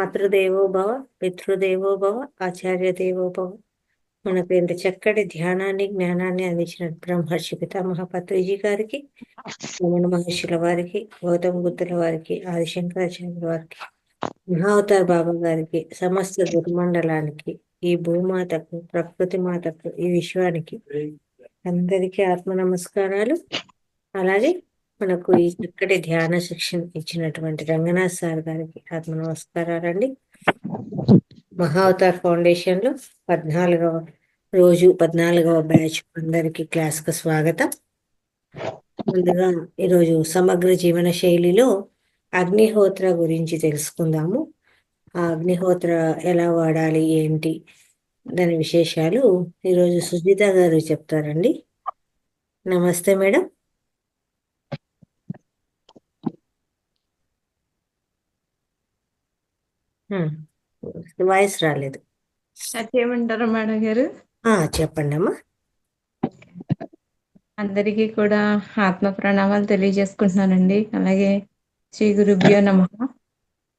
మాతృదేవో భవ, పితృదేవో భవ, ఆచార్య దేవో భవ. మనకు ఇంత చక్కటి ధ్యానాన్ని, జ్ఞానాన్ని అందించిన బ్రహ్మర్షి పితామహ పత్రిజీ గారికి, రమణ మహర్షుల వారికి, గౌతమ బుద్ధుల వారికి, ఆదిశంకరాచార్యుల వారికి, మహావతార్ బాబా గారికి, సమస్త గురుమండలానికి, ఈ భూమాతకు, ప్రకృతి మాతకు, ఈ విశ్వానికి అందరికీ ఆత్మ నమస్కారాలు. అలాగే మనకు ఈ చక్కటి ధ్యాన శిక్షణ ఇచ్చినటువంటి రంగనాథ్ సార్ గారికి ఆత్మ నమస్కారాలండి. మహావతార్ ఫౌండేషన్ లో 14వ బ్యాచ్ అందరికి క్లాస్ కు స్వాగతం. ముందుగా ఈరోజు సమగ్ర జీవన శైలిలో అగ్నిహోత్ర గురించి తెలుసుకుందాము. ఆ అగ్నిహోత్ర ఎలా వాడాలి, ఏంటి దాని విశేషాలు ఈరోజు సుజిత గారు చెప్తారండి. నమస్తే మేడం. వాయిస్ రాలేదు. చేయమంటారా మేడం గారు? చెప్పండి అమ్మా. అందరికీ కూడా ఆత్మ ప్రణామాలు తెలియజేసుకుంటున్నానండి. అలాగే శ్రీ గురుభ్యో నమః.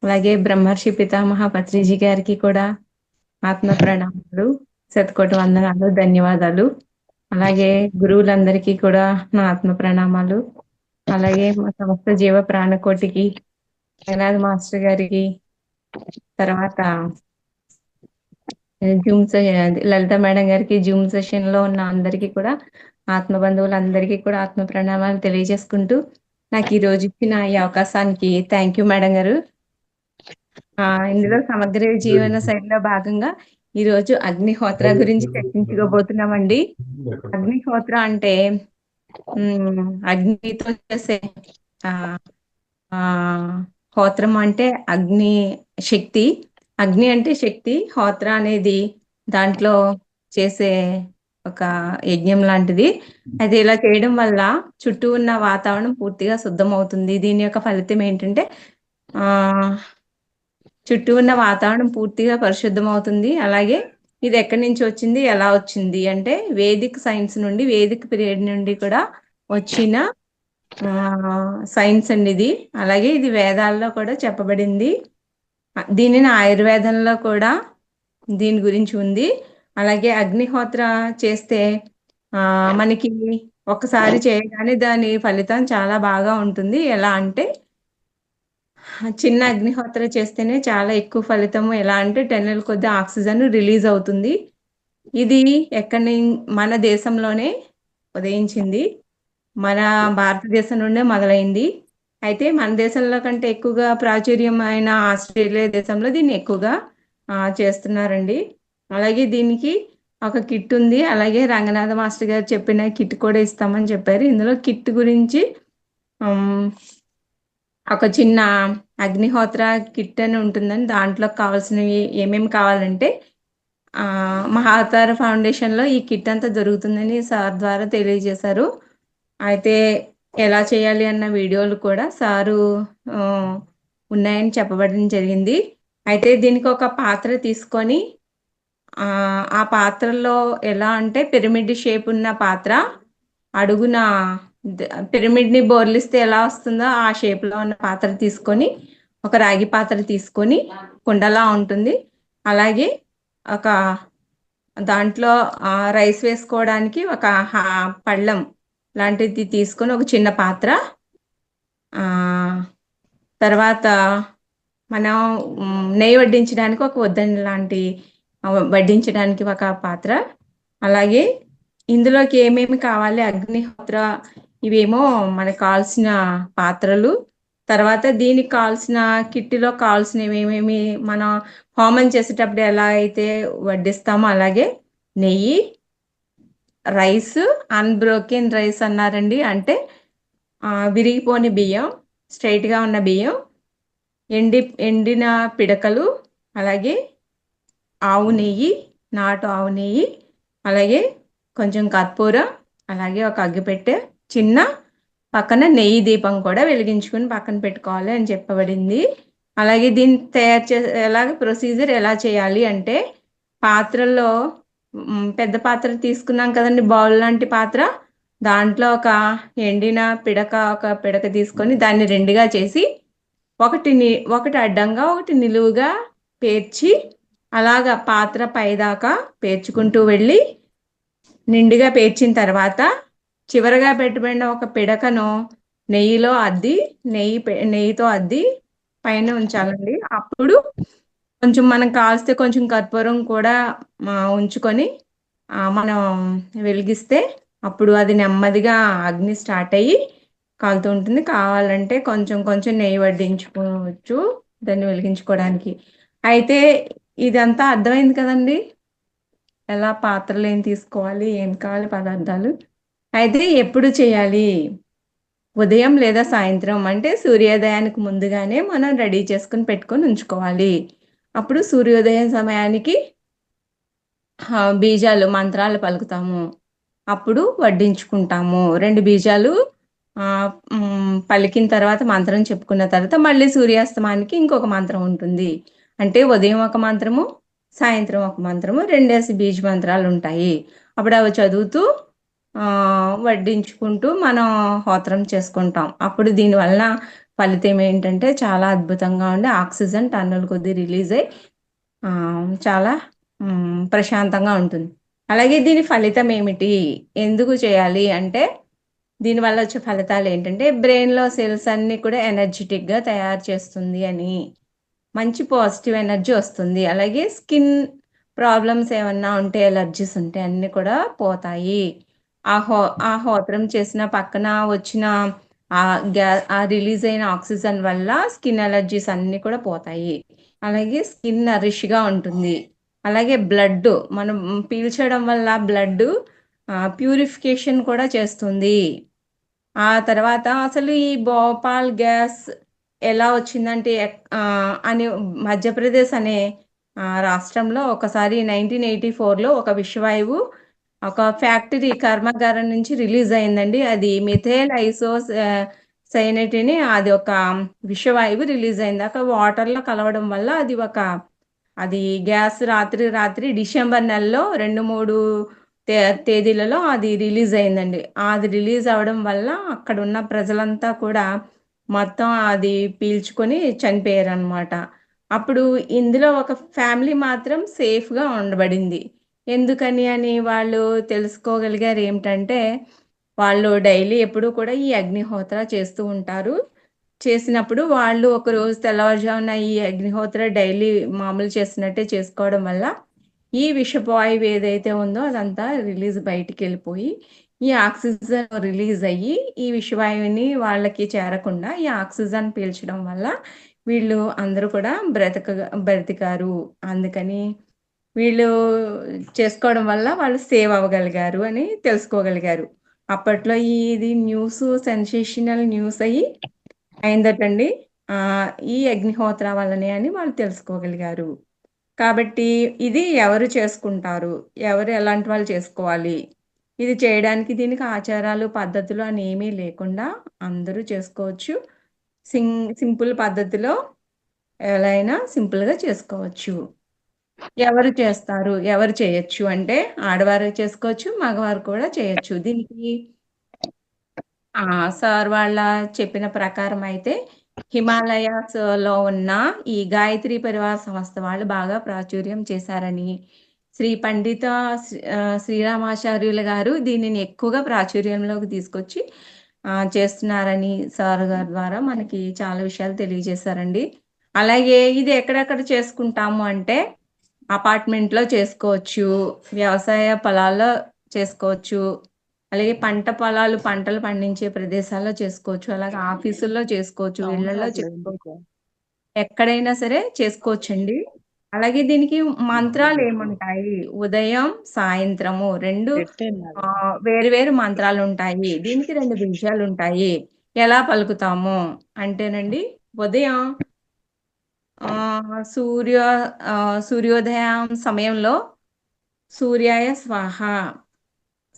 అలాగే బ్రహ్మర్షి పితామహ పత్రిజీ గారికి కూడా ఆత్మ ప్రణామాలు, శతకోటి వందనాలు, ధన్యవాదాలు. అలాగే గురువులందరికీ కూడా నా ఆత్మ ప్రణామాలు. అలాగే మా సమస్త జీవ ప్రాణకోటికి, జగన్నాథ్ మాస్టర్ గారికి, తర్వాత లలిత మేడం గారికి, జూమ్ సెషన్ లో ఉన్న అందరికీ కూడా, ఆత్మ బంధువులందరికీ కూడా ఆత్మ ప్రణామాలు తెలియజేసుకుంటూ, నాకు ఈ రోజు ఇచ్చిన ఈ అవకాశానికి థ్యాంక్ యూ మేడం గారు. ఇందులో సమగ్ర జీవన శైలిలో భాగంగా ఈ రోజు అగ్నిహోత్ర గురించి చర్చించుకోబోతున్నామండి. అగ్నిహోత్ర అంటే అగ్నితో చేసే హోత్రం అంటే అగ్ని శక్తి. అగ్ని అంటే శక్తి, హోత్ర అనేది దాంట్లో చేసే ఒక యజ్ఞం లాంటిది. అది ఇలా చేయడం వల్ల చుట్టూ ఉన్న వాతావరణం పూర్తిగా శుద్ధం అవుతుంది. దీని యొక్క ఫలితం ఏంటంటే చుట్టూ ఉన్న వాతావరణం పూర్తిగా పరిశుద్ధం అవుతుంది. అలాగే ఇది ఎక్కడి నుంచి వచ్చింది, ఎలా వచ్చింది అంటే వేదిక్ సైన్స్ నుండి, వేదిక్ పీరియడ్ నుండి కూడా వచ్చిన సైన్స్ అండి ఇది. అలాగే ఇది వేదాల్లో కూడా చెప్పబడింది. దీనిని ఆయుర్వేదంలో కూడా దీని గురించి ఉంది. అలాగే అగ్నిహోత్ర చేస్తే మనకి ఒకసారి చేయగానే దాని ఫలితం చాలా బాగా ఉంటుంది. ఎలా అంటే చిన్న అగ్నిహోత్ర చేస్తేనే చాలా ఎక్కువ ఫలితము. ఎలా అంటే టన్నుల కొద్ది ఆక్సిజన్ రిలీజ్ అవుతుంది. ఇది మన దేశంలోనే ఉదయించింది, మన భారతదేశం నుండే మొదలైంది. అయితే మన దేశంలో కంటే ఎక్కువగా ప్రాచుర్యమైన ఆస్ట్రేలియా దేశంలో దీన్ని ఎక్కువగా చేస్తున్నారండి. అలాగే దీనికి ఒక కిట్ ఉంది. అలాగే రంగనాథ మాస్టర్ గారు చెప్పిన కిట్ కూడా ఇస్తామని చెప్పారు. ఇందులో కిట్ గురించి ఒక చిన్న అగ్నిహోత్ర కిట్ అని ఉంటుందని, దాంట్లో కావాల్సినవి ఏమేమి కావాలంటే మహావతార ఫౌండేషన్లో ఈ కిట్ అంతా దొరుకుతుందని సార్ ద్వారా తెలియజేశారు. అయితే ఎలా చేయాలి అన్న వీడియోలు కూడా సారు ఉన్నాయని చెప్పబడడం జరిగింది. అయితే దీనికి ఒక పాత్ర తీసుకొని ఆ పాత్రలో ఎలా అంటే పిరమిడ్ షేప్ ఉన్న పాత్ర, అడుగున పిరమిడ్ని బోర్లిస్తే ఎలా వస్తుందో ఆ షేప్లో ఉన్న పాత్ర తీసుకొని, ఒక రాగి పాత్ర తీసుకొని, కుండలా ఉంటుంది. అలాగే ఒక దాంట్లో రైస్ వేసుకోవడానికి ఒక పళ్ళెం లాంటిది తీసుకొని, ఒక చిన్న పాత్ర, తర్వాత మనం నెయ్యి వడ్డించడానికి ఒక వడ్డని లాంటి వడ్డించడానికి ఒక పాత్ర. అలాగే ఇందులోకి ఏమేమి కావాలి అగ్నిహోత్ర, ఇవేమో మనకు కావాల్సిన పాత్రలు. తర్వాత దీనికి కావాల్సిన కిట్లో కావాల్సినవి ఏమేమి మనం హోమం చేసేటప్పుడు ఎలా అయితే వడ్డిస్తామో అలాగే నెయ్యి, రైస్, అన్బ్రోకెన్ రైస్ అన్నారండి, అంటే విరిగిపోని బియ్యం, స్ట్రైట్గా ఉన్న బియ్యం, ఎండిన పిడకలు, అలాగే ఆవు నెయ్యి, నాటు ఆవు నెయ్యి, అలాగే కొంచెం కర్పూరం, అలాగే ఒక అగ్గిపెట్టె, చిన్న పక్కన నెయ్యి దీపం కూడా వెలిగించుకుని పక్కన పెట్టుకోవాలి అని చెప్పబడింది. అలాగే దీన్ని తయారు ఎలాగ ప్రొసీజర్ ఎలా చేయాలి అంటే, పాత్రల్లో పెద్ద పాత్ర తీసుకున్నాం కదండి, బౌల్ లాంటి పాత్ర, దాంట్లో ఒక ఎండిన ఒక పిడక తీసుకొని దాన్ని రెండుగా చేసి, ఒకటి అడ్డంగా ఒకటి నిలువుగా పేర్చి అలాగా పాత్ర పైదాకా పేర్చుకుంటూ వెళ్ళి నిండుగా పేర్చిన తర్వాత చివరగా పెట్టబడిన ఒక పిడకను నెయ్యిలో అద్ది నెయ్యితో అద్ది పైన ఉంచాలండి. అప్పుడు కొంచెం మనం కాల్స్తే కొంచెం కర్పూరం కూడా ఉంచుకొని మనం వెలిగిస్తే అప్పుడు అది నెమ్మదిగా అగ్ని స్టార్ట్ అయ్యి కాలుతూ ఉంటుంది. కావాలంటే కొంచెం కొంచెం నెయ్యి వడ్డించుకోవచ్చు దాన్ని వెలిగించుకోవడానికి. అయితే ఇదంతా అర్థమైంది కదండి, ఎలా పాత్రలు ఏం తీసుకోవాలి, ఏం కావాలి పదార్థాలు. అయితే ఎప్పుడు చేయాలి? ఉదయం లేదా సాయంత్రం, అంటే సూర్యోదయానికి ముందుగానే మనం రెడీ చేసుకుని పెట్టుకొని ఉంచుకోవాలి. అప్పుడు సూర్యోదయం సమయానికి బీజాలు మంత్రాలు పలుకుతాము, అప్పుడు వడ్డించుకుంటాము. 2 బీజాలు పలికిన తర్వాత మంత్రం చెప్పుకున్న తర్వాత మళ్ళీ సూర్యాస్తమానికి ఇంకొక మంత్రం ఉంటుంది. అంటే ఉదయం ఒక మంత్రము, సాయంత్రం ఒక మంత్రము, 2 బీజ మంత్రాలు ఉంటాయి. అప్పుడు అవి చదువుతూ వడ్డించుకుంటూ మనం హోత్రం చేసుకుంటాం. అప్పుడు దీనివల్ల ఫలితం ఏంటంటే చాలా అద్భుతంగా ఉండి ఆక్సిజన్ టన్నుల కొద్దీ రిలీజ్ అయ్యి చాలా ప్రశాంతంగా ఉంటుంది. అలాగే దీని ఫలితం ఏమిటి, ఎందుకు చేయాలి అంటే దీనివల్ల వచ్చే ఫలితాలు ఏంటంటే బ్రెయిన్లో సెల్స్ అన్నీ కూడా ఎనర్జెటిక్గా తయారు చేస్తుంది అని, మంచి పాజిటివ్ ఎనర్జీ వస్తుంది. అలాగే స్కిన్ ప్రాబ్లమ్స్ ఏమన్నా ఉంటే, ఎలర్జీస్ ఉంటే అన్నీ కూడా పోతాయి. ఆ హోత్రం చేసిన పక్కన వచ్చిన ఆ రిలీజ్ అయిన ఆక్సిజన్ వల్ల స్కిన్ ఎలర్జీస్ అన్నీ కూడా పోతాయి. అలాగే స్కిన్ నరిష్గా ఉంటుంది. అలాగే బ్లడ్ మనం పీల్చడం వల్ల బ్లడ్ ప్యూరిఫికేషన్ కూడా చేస్తుంది. ఆ తర్వాత అసలు ఈ భోపాల్ గ్యాస్ ఎలా వచ్చిందంటే అని మధ్యప్రదేశ్ అనే రాష్ట్రంలో ఒకసారి 1984లో ఒక విషవాయువు ఒక ఫ్యాక్టరీ కర్మాగారం నుంచి రిలీజ్ అయిందండి. అది మిథైల్ సైనైట్ అని అది ఒక విషవాయువు రిలీజ్ అయింది. అక్కడ వాటర్లో కలవడం వల్ల అది గ్యాస్ రాత్రి డిసెంబర్ నెలలో 2-3 తేదీలలో అది రిలీజ్ అయిందండి. అది రిలీజ్ అవడం వల్ల అక్కడ ఉన్న ప్రజలంతా కూడా మొత్తం అది పీల్చుకొని చనిపోయారు అనమాట. అప్పుడు ఇందులో ఒక ఫ్యామిలీ మాత్రం సేఫ్గా ఉండబడింది. ఎందుకని అని వాళ్ళు తెలుసుకోగలిగారు ఏమిటంటే, వాళ్ళు డైలీ ఎప్పుడూ కూడా ఈ అగ్నిహోత్ర చేస్తూ ఉంటారు. చేసినప్పుడు వాళ్ళు ఒకరోజు తెల్లవారుజామున ఈ అగ్నిహోత్ర డైలీ మామూలు చేసినట్టే చేసుకోవడం వల్ల ఈ విషపు వాయువు ఏదైతే ఉందో అదంతా రిలీజ్ బయటికి వెళ్ళిపోయి ఈ ఆక్సిజన్ రిలీజ్ అయ్యి ఈ విషవాయువుని వాళ్ళకి చేరకుండా ఈ ఆక్సిజన్ పీల్చడం వల్ల వీళ్ళు అందరూ కూడా బ్రతికారు. అందుకని వీళ్ళు చేసుకోవడం వల్ల వాళ్ళు సేవ్ అవ్వగలిగారు అని తెలుసుకోగలిగారు. అప్పట్లో ఇది న్యూస్ సెన్సేషనల్ న్యూస్ అయిందటండి. ఈ అగ్నిహోత్ర వల్లనే అని వాళ్ళు తెలుసుకోగలిగారు. కాబట్టి ఇది ఎవరు చేసుకుంటారు, ఎవరు ఎలాంటి వాళ్ళు చేసుకోవాలి, ఇది చేయడానికి దీనికి ఆచారాలు పద్ధతులు అని ఏమీ లేకుండా అందరూ చేసుకోవచ్చు. సింపుల్ పద్ధతిలో ఎలా అయినా సింపుల్గా చేసుకోవచ్చు. ఎవరు చేస్తారు, ఎవరు చేయొచ్చు అంటే ఆడవారు చేసుకోవచ్చు, మగవారు కూడా చేయొచ్చు. దీనికి సార్ వాళ్ళ చెప్పిన ప్రకారం అయితే హిమాలయాస్లో ఉన్న ఈ గాయత్రి పరివార సంస్థ వాళ్ళు బాగా ప్రాచుర్యం చేశారని, శ్రీ పండిత శ్రీరామాచార్యులు గారు దీనిని ఎక్కువగా ప్రాచుర్యంలోకి తీసుకొచ్చి చేస్తున్నారని సార్ గారి ద్వారా మనకి చాలా విషయాలు తెలియజేశారండి. అలాగే ఇది ఎక్కడెక్కడ చేసుకుంటాము అంటే అపార్ట్మెంట్లో చేసుకోవచ్చు, వ్యవసాయ పొలాల్లో చేసుకోవచ్చు, అలాగే పంటలు పండించే ప్రదేశాల్లో చేసుకోవచ్చు, అలాగే ఆఫీసుల్లో చేసుకోవచ్చు, ఇళ్లలో చేసుకోవచ్చు, ఎక్కడైనా సరే చేసుకోవచ్చండి. అలాగే దీనికి మంత్రాలు ఏముంటాయి, ఉదయం సాయంత్రము 2 వేరు మంత్రాలు ఉంటాయి. దీనికి 2 బీజాలు ఉంటాయి. ఎలా పలుకుతాము అంటేనండి, ఉదయం సూర్యోదయం సమయంలో సూర్యాయ స్వాహ,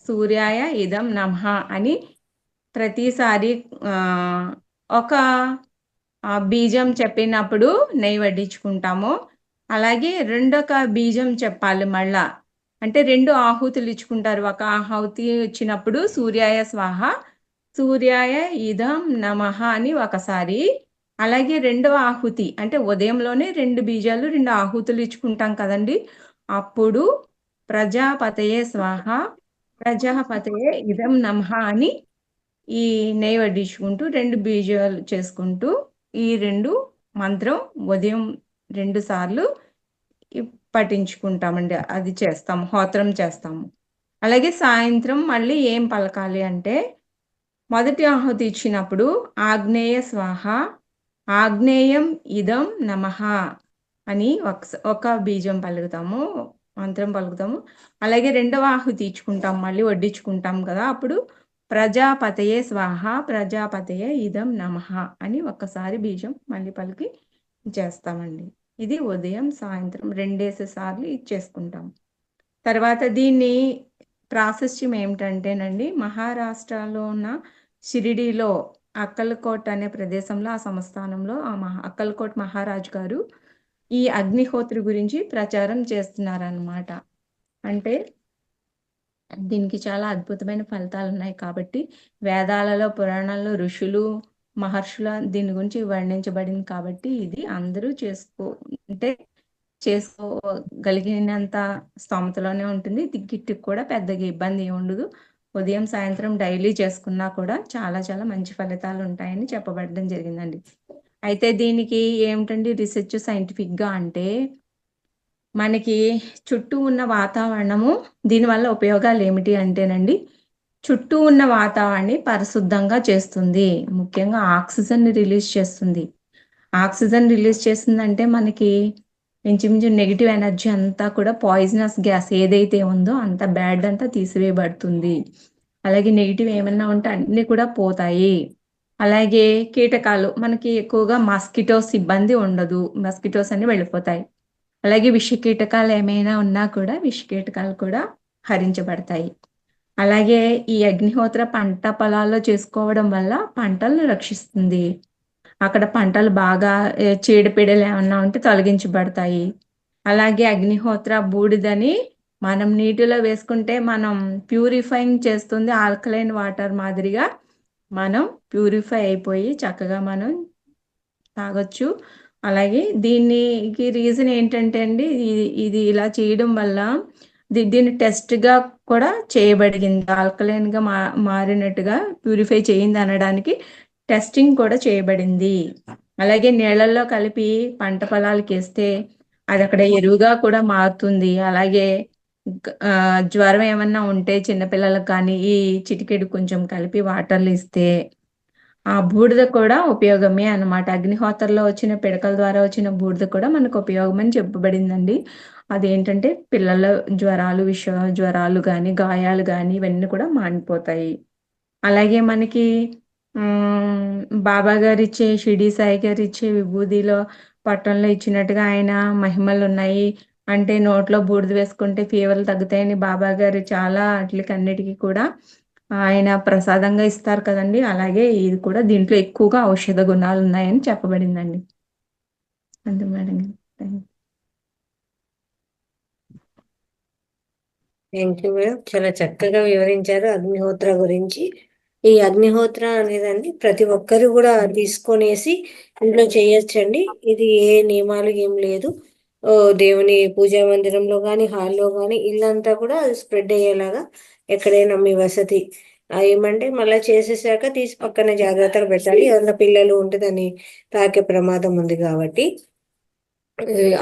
సూర్యాయ ఇదం నమః అని ప్రతిసారి ఒక బీజం చెప్పినప్పుడు నెయ్యి వడ్డించుకుంటాము. అలాగే రెండొక బీజం చెప్పాలి మళ్ళా, అంటే 2 ఆహుతులు ఇచ్చుకుంటారు. ఒక ఆహుతి ఇచ్చినప్పుడు సూర్యాయ స్వాహ, సూర్యాయ ఇదం నమః అని ఒకసారి, అలాగే రెండవ ఆహుతి అంటే ఉదయంలోనే 2 బీజాలు 2 ఆహుతులు ఇచ్చుకుంటాం కదండి. అప్పుడు ప్రజాపతయే స్వాహ ప్రజాపతయే ఇదం నమః అని ఈ నెయ్యి వడ్డించుకుంటూ 2 బీజాలు చేసుకుంటూ ఈ 2 మంత్రం ఉదయం 2 సార్లు పఠించుకుంటామండి. అది చేస్తాము, హోత్రం చేస్తాము. అలాగే సాయంత్రం మళ్ళీ ఏం పలకాలి అంటే మొదటి ఆహుతి ఇచ్చినప్పుడు ఆగ్నేయ స్వాహ ఆగ్నేయం ఇదం నమః అని ఒక బీజం పలుకుతాము, మంత్రం పలుకుతాము. అలాగే రెండవ ఆహుతి ఇచ్చుకుంటాం, మళ్ళీ వడ్డించుకుంటాం కదా, అప్పుడు ప్రజాపతయే స్వాహ ప్రజాపతయే ఇదం నమః అని ఒక్కసారి బీజం మళ్ళీ పలికి చేస్తామండి. ఇది ఉదయం సాయంత్రం 2 సార్లు ఇచ్చేసుకుంటాం. తర్వాత దీన్ని ప్రాశస్త్యం ఏమిటంటేనండి, మహారాష్ట్రలో ఉన్న షిరిడీలో అక్కల్కోట్ అనే ప్రదేశంలో ఆ సంస్థానంలో అక్కల్కోట్ మహారాజ్ గారు ఈ అగ్నిహోత్రి గురించి ప్రచారం చేస్తున్నారన్నమాట. అంటే దీనికి చాలా అద్భుతమైన ఫలితాలు ఉన్నాయి కాబట్టి వేదాలలో పురాణాల్లో ఋషులు మహర్షుల దీని గురించి వర్ణించబడింది కాబట్టి ఇది అందరూ అంటే చేసుకోగలిగినంత స్తోమతలోనే ఉంటుంది. గిట్టుకు కూడా పెద్దగా ఇబ్బంది ఏమి ఉండదు. ఉదయం సాయంత్రం డైలీ చేసుకున్నా కూడా చాలా చాలా మంచి ఫలితాలు ఉంటాయని చెప్పబడడం జరిగిందండి. అయితే దీనికి ఏమిటండి రీసెర్చ్ సైంటిఫిక్గా అంటే మనకి చుట్టూ ఉన్న వాతావరణము దీనివల్ల ఉపయోగాలు ఏమిటి అంటేనండి, చుట్టూ ఉన్న వాతావరణాన్ని పరిశుద్ధంగా చేస్తుంది. ముఖ్యంగా ఆక్సిజన్ రిలీజ్ చేస్తుంది. ఆక్సిజన్ రిలీజ్ చేస్తుందంటే మనకి ఇంచుమించు నెగిటివ్ ఎనర్జీ అంతా కూడా పాయిజనస్ గ్యాస్ ఏదైతే ఉందో అంత బ్యాడ్ అంతా తీసివేయబడుతుంది. అలాగే నెగిటివ్ ఏమన్నా ఉంటే అన్నీ కూడా పోతాయి. అలాగే కీటకాలు మనకి ఎక్కువగా మస్కిటోస్ ఇబ్బంది ఉండదు. మస్కిటోస్ అన్ని వెళ్ళిపోతాయి. అలాగే విష కీటకాలు ఏమైనా ఉన్నా కూడా విష కీటకాలు కూడా హరించబడతాయి. అలాగే ఈ అగ్నిహోత్ర పంట పొలాల్లో చేసుకోవడం వల్ల పంటలను రక్షిస్తుంది. అక్కడ పంటలు బాగా చీడపీడలు ఏమన్నా ఉంటే తొలగించబడతాయి. అలాగే అగ్నిహోత్ర బూడిదని మనం నీటిలో వేసుకుంటే మనం ప్యూరిఫైయింగ్ చేస్తుంది. ఆల్కలైన్ వాటర్ మాదిరిగా మనం ప్యూరిఫై అయిపోయి చక్కగా మనం తాగొచ్చు. అలాగే దీనికి రీజన్ ఏంటంటే అండి, ఇది ఇలా చేయడం వల్ల దీన్ని టెస్ట్గా కూడా చేయబడింది. ఆల్కలైన్గా మారినట్టుగా ప్యూరిఫై చేయింది అనడానికి టెస్టింగ్ కూడా చేయబడింది. అలాగే నీళ్ళల్లో కలిపి పంట పొలాలకి వేస్తే అది అక్కడ ఎరువుగా కూడా మారుతుంది. అలాగే జ్వరం ఏమన్నా ఉంటే చిన్నపిల్లలకు కానీ ఈ చిటికెడు కొంచెం కలిపి వాటర్లు ఇస్తే ఆ బూడిద కూడా ఉపయోగమే అన్నమాట. అగ్నిహోత్రలో వచ్చిన పిడకల ద్వారా వచ్చిన బూడిద కూడా మనకు ఉపయోగం అని చెప్పబడిందండి. అదేంటంటే పిల్లల జ్వరాలు, విష జ్వరాలు కానీ గాయాలు కానీ ఇవన్నీ కూడా మానిపోతాయి. అలాగే మనకి బాబా గారు ఇచ్చే షిరిడి సాయి గారు ఇచ్చే విభూదిలో పట్టణంలో ఇచ్చినట్టుగా ఆయన మహిమలు ఉన్నాయి. అంటే నోట్లో బూడిద వేసుకుంటే ఫీవర్లు తగ్గుతాయని బాబా గారు చాలా అన్నిటికీ కూడా ఆయన ప్రసాదంగా ఇస్తారు కదండి. అలాగే ఇది కూడా దీంట్లో ఎక్కువగా ఔషధ గుణాలు ఉన్నాయని చెప్పబడిందండి. అంతే మేడం. థ్యాంక్ యూ మేడం, చాలా చక్కగా వివరించారు అగ్నిహోత్ర గురించి. ఈ అగ్నిహోత్ర అనేదాన్ని ప్రతి ఒక్కరు కూడా తీసుకొనేసి ఇంట్లో చేయొచ్చండి. ఇది ఏ నియమాలు ఏం లేదు. దేవుని పూజా మందిరంలో కానీ హాల్లో కానీ ఇల్లంతా కూడా అది స్ప్రెడ్ అయ్యేలాగా ఎక్కడైనా మీ వసతి ఏమంటే మళ్ళీ చేసేసాక తీసి పక్కన జాగ్రత్తగా పెట్టాలి. ఏమన్నా పిల్లలు ఉంటే దాన్ని తాకే ప్రమాదం ఉంది కాబట్టి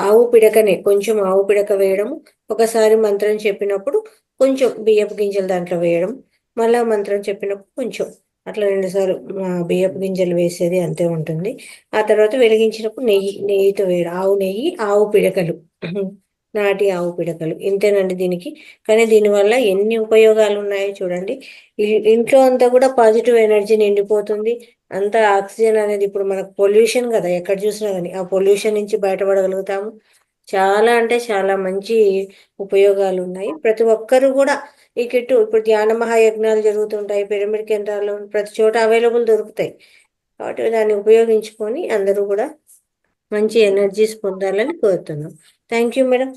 ఆవు పిడకనే కొంచెం ఆవు పిడక వేయడం, ఒకసారి మంత్రం చెప్పినప్పుడు కొంచెం బియ్యపు గింజలు దాంట్లో వేయడం, మళ్ళా మంత్రం చెప్పినప్పుడు కొంచెం అట్లా 2 సార్లు బియ్యపు గింజలు వేసేది అంతే ఉంటుంది. ఆ తర్వాత వెలిగించినప్పుడు నెయ్యితో వేయడం, ఆవు నెయ్యి, ఆవు పిడకలు, నాటి ఆవు పిడకలు, ఇంతేనండి దీనికి. కానీ దీనివల్ల ఎన్ని ఉపయోగాలు ఉన్నాయో చూడండి. ఇంట్లో అంతా కూడా పాజిటివ్ ఎనర్జీ నిండిపోతుంది. అంతా ఆక్సిజన్ అనేది ఇప్పుడు మనకు పొల్యూషన్ కదా, ఎక్కడ చూసినా కానీ ఆ పొల్యూషన్ నుంచి బయటపడగలుగుతాము. చాలా అంటే చాలా మంచి ఉపయోగాలు ఉన్నాయి. ప్రతి ఒక్కరు కూడా ఈ కిట్టు ఇప్పుడు ధ్యాన మహాయజ్ఞాలు జరుగుతుంటాయి, పిరమిడ్ కేంద్రాల్లో ప్రతి చోట అవైలబుల్ దొరుకుతాయి. కాబట్టి దాన్ని ఉపయోగించుకొని అందరూ కూడా మంచి ఎనర్జీస్ పొందాలని కోరుతున్నాం. థ్యాంక్ యూ మేడం,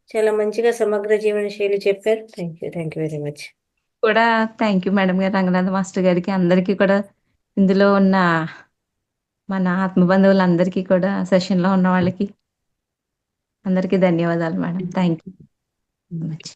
చాలా మంచిగా సమగ్ర జీవన శైలి చెప్పారు. Thank you very much. కూడా థ్యాంక్ యూ మేడం గారు, రంగనాథ్ మాస్టర్ గారికి, అందరికీ కూడా ఇందులో ఉన్న మన ఆత్మ బంధువులందరికీ కూడా సెషన్లో ఉన్న వాళ్ళకి అందరికీ ధన్యవాదాలు madam. Thank you so much.